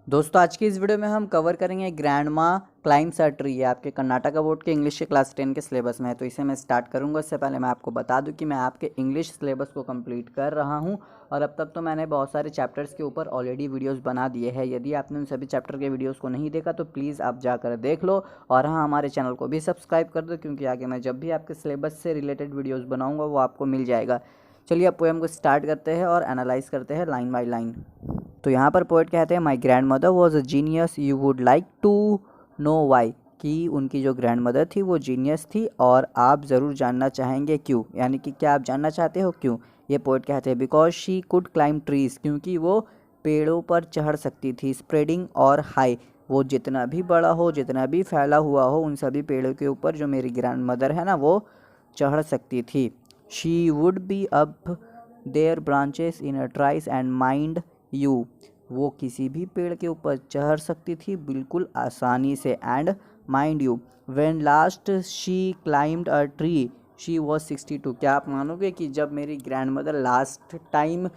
दोस्तों आज की इस वीडियो में हम कवर करेंगे ग्रैंडमा क्लाइम्स अ ट्री। ये आपके कर्नाटका बोर्ड के इंग्लिश के क्लास 10 के सिलेबस में है, तो इसे मैं स्टार्ट करूंगा। इससे पहले मैं आपको बता दूं कि मैं आपके इंग्लिश सिलेबस को कंप्लीट कर रहा हूं और अब तक तो मैंने बहुत सारे चैप्टर्स के ऊपर ऑलरेडी वीडियोस बना दिए हैं। यदि आपने उन सभी चैप्टर के वीडियोज़ को नहीं देखा तो प्लीज़ आप जाकर देख लो और हाँ, हमारे चैनल को भी सब्सक्राइब कर दो, क्योंकि आगे मैं जब भी आपके सिलेबस से रिलेटेड वीडियोज़ बनाऊँगा वो आपको मिल जाएगा। चलिए अब पोएम को स्टार्ट करते हैं और एनालाइज करते हैं लाइन बाई लाइन। तो यहाँ पर पोएट कहते हैं my grandmother was a genius you would like to know why, कि उनकी जो ग्रैंड मदर थी वो जीनियस थी और आप ज़रूर जानना चाहेंगे क्यों, यानी कि क्या आप जानना चाहते हो क्यों। ये पोएट कहते हैं because she could climb trees, क्योंकि वो पेड़ों पर चढ़ सकती थी। स्प्रेडिंग और हाई, वो जितना भी बड़ा हो, जितना भी फैला हुआ हो, उन सभी पेड़ों के ऊपर जो मेरी ग्रैंड मदर है ना वो चढ़ सकती थी। She would be up their branches in a trice and mind you, वो किसी भी पेड़ के ऊपर चढ़ सकती थी बिल्कुल आसानी से। And mind you when last she climbed a tree she was 62, क्या आप मानोगे कि जब मेरी ग्रैंड मदर लास्ट टाइम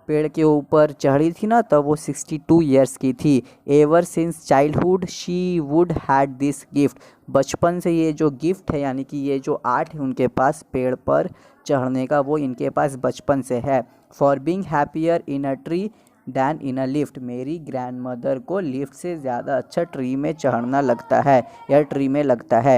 पेड़ के ऊपर चढ़ी थी ना तब वो 62 ईयर्स की थी। Ever since childhood she would had this gift, बचपन से ये जो गिफ्ट है यानी कि ये जो आर्ट है उनके पास पेड़ पर चढ़ने का, वो इनके पास बचपन से है। For being happier in a tree than in a lift, मेरी ग्रैंड मदर को लिफ्ट से ज़्यादा अच्छा ट्री में चढ़ना लगता है या ट्री में लगता है।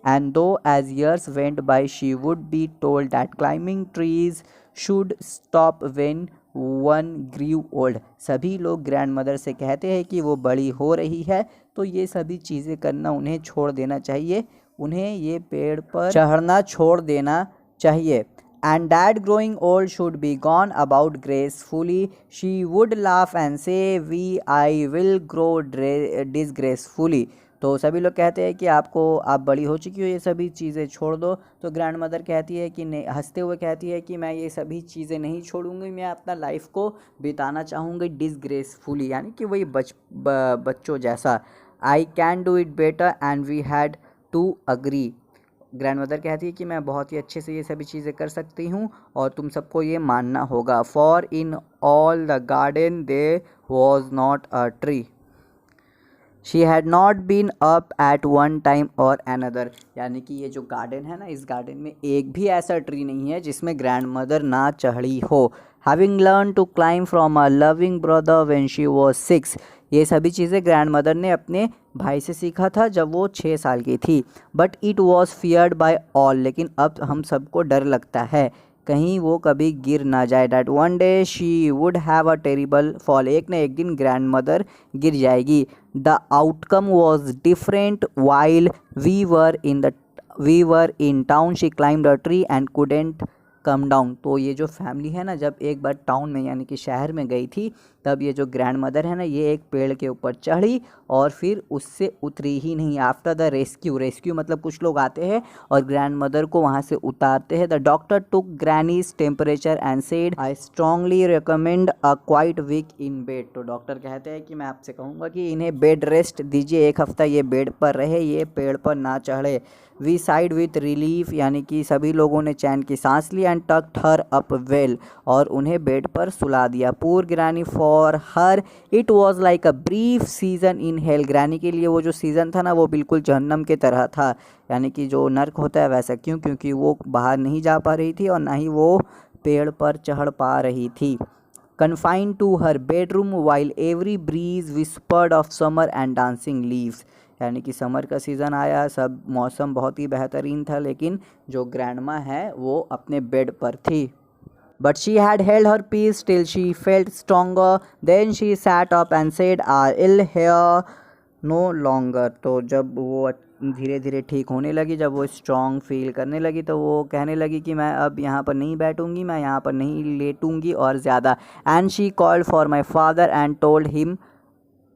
And though as years went by she would be told that climbing trees should stop when one grew old, सभी लोग ग्रैंड मदर से कहते हैं कि वो बड़ी हो रही है तो ये सभी चीज़ें करना उन्हें छोड़ देना चाहिए, उन्हें ये पेड़ पर चढ़ना छोड़ देना चाहिए। And that growing old should be gone about gracefully, she would laugh and say we I will grow disgracefully, तो सभी लोग कहते हैं कि आप बड़ी हो चुकी हो, ये सभी चीज़ें छोड़ दो। तो ग्रैंड मदर कहती है कि नहीं, हंसते हुए कहती है कि मैं ये सभी चीज़ें नहीं छोड़ूंगी, मैं अपना लाइफ को बिताना चाहूँगी डिसग्रेसफुली, यानी कि वही बच्चों जैसा। I can do it better and we had to agree, grandmother कहती है कि मैं बहुत ही अच्छे से ये सभी चीज़ें कर सकती हूँ और तुम सबको ये मानना होगा। For in all the garden there was not a tree she had not been up at one time और अनदर, यानी कि ये जो गार्डन है ना, इस गार्डन में एक भी ऐसा ट्री नहीं है जिसमें ग्रैंड मदर ना चढ़ी हो। Having learn to climb from a loving brother when she was 6, ये सभी चीज़ें ग्रैंड मदर ने अपने भाई से सीखा था जब वो 6 साल की थी। But it was feared by all, लेकिन अब हम सबको डर लगता है कहीं वो कभी गिर ना जाए। That one day she would have a terrible fall, एक न एक दिन ग्रैंड मदर गिर जाएगी। The outcome was different while we were in town she climbed a tree and couldn't come down, तो ये जो फैमिली है ना जब एक बार टाउन में यानी कि शहर में गई थी तब ये जो ग्रैंड मदर है ना ये एक पेड़ के ऊपर चढ़ी और फिर उससे उतरी ही नहीं। आफ्टर द रेस्क्यू मतलब कुछ लोग आते हैं और ग्रैंड मदर को वहाँ से उतारते हैं। The doctor took granny's temperature and said I strongly recommend a quiet week in bed, तो डॉक्टर कहते हैं कि मैं आपसे कहूँगा कि इन्हें बेड रेस्ट दीजिए, एक हफ्ता ये बेड पर रहे, ये पेड़ पर ना चढ़े। वी साइड विथ रिलीफ, यानी कि सभी लोगों ने चैन की सांस ली। And tucked her up well, और उन्हें बेड पर सुला दिया। Poor granny for her it was like a brief season in hell, granny के लिए वो जो सीज़न था ना वो बिल्कुल जहन्नम के तरह था, यानी कि जो नर्क होता है वैसा। क्यों? क्योंकि वो बाहर नहीं जा पा रही थी और ना ही वो पेड़ पर चढ़ पा रही थी। Confined to her bedroom while every breeze whispered of summer and dancing leaves, यानी कि समर का सीज़न आया, सब मौसम बहुत ही बेहतरीन था, लेकिन जो ग्रैंडमा है वो अपने बेड पर थी। But she had held her peace till she felt stronger, then she sat up and said are ill here no longer, तो जब वो धीरे धीरे ठीक होने लगी, जब वो स्ट्रॉन्ग फील करने लगी तो वो कहने लगी कि मैं अब यहाँ पर नहीं बैठूंगी, मैं यहाँ पर नहीं लेटूंगी और ज़्यादा। And she called for my father and told him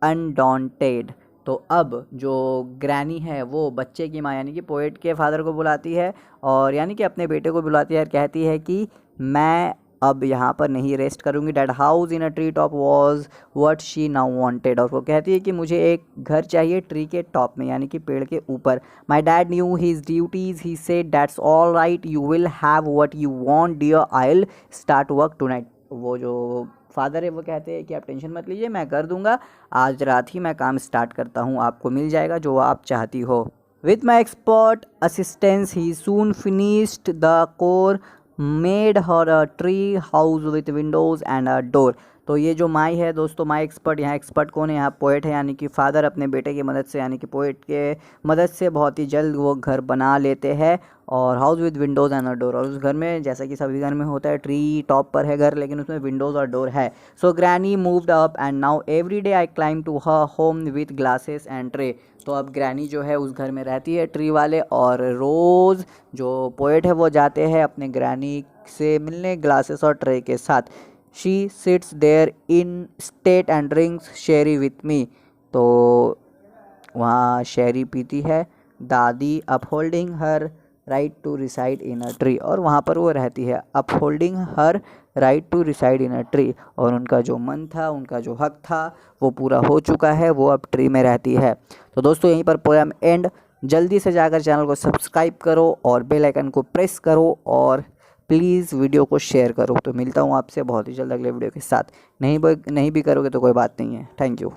undaunted, तो अब जो ग्रैनी है वो बच्चे की माँ यानी कि पोएट के फादर को बुलाती है और यानी कि अपने बेटे को बुलाती है और कहती है कि मैं अब यहाँ पर नहीं रेस्ट करूँगी। That house in a tree top was what she now wanted, और वो कहती है कि मुझे एक घर चाहिए ट्री के टॉप में यानी कि पेड़ के ऊपर। My dad knew his duties, he said that's all right, you will have what you want dear, I will start work tonight, वो जो फादर है वो कहते हैं कि आप टेंशन मत लीजिए, मैं कर दूंगा, आज रात ही मैं काम स्टार्ट करता हूँ, आपको मिल जाएगा जो आप चाहती हो। With my expert assistance, he soon finished the core, made her a tree house with windows and a door। तो ये जो माई है दोस्तों, माई एक्सपर्ट, यहाँ एक्सपर्ट कौन है, यहाँ पोएट है, यानी कि फादर अपने बेटे की मदद से, यानी कि पोएट के मदद से बहुत ही जल्द वो घर बना लेते हैं। और house with Windows and a door, और उस घर में जैसा कि सभी घर में होता है, ट्री टॉप पर है घर, लेकिन उसमें विंडोज़ और डोर है। So granny moved up and now every day I climb to her home with glasses and tray. तो अब ग्रैनी जो है उस घर में रहती है ट्री वाले, और रोज़ जो पोएट है वो जाते हैं अपने ग्रैनी से मिलने ग्लासेस और ट्रे के साथ। She sits there in state and drinks sherry with me. तो वहाँ शेरी पीती है दादी, upholding her right to reside in a tree, और वहाँ पर वो रहती है upholding her right to reside in a tree. और उनका जो मन था, उनका जो हक था वो पूरा हो चुका है, वो अब ट्री में रहती है। तो दोस्तों यहीं पर पोएम एंड। जल्दी से जाकर चैनल को सब्सक्राइब करो और बेल आइकन को प्रेस करो, और प्लीज़ वीडियो को शेयर करो। तो मिलता हूँ आपसे बहुत ही जल्द अगले वीडियो के साथ। नहीं भी करोगे तो कोई बात नहीं है। Thank you.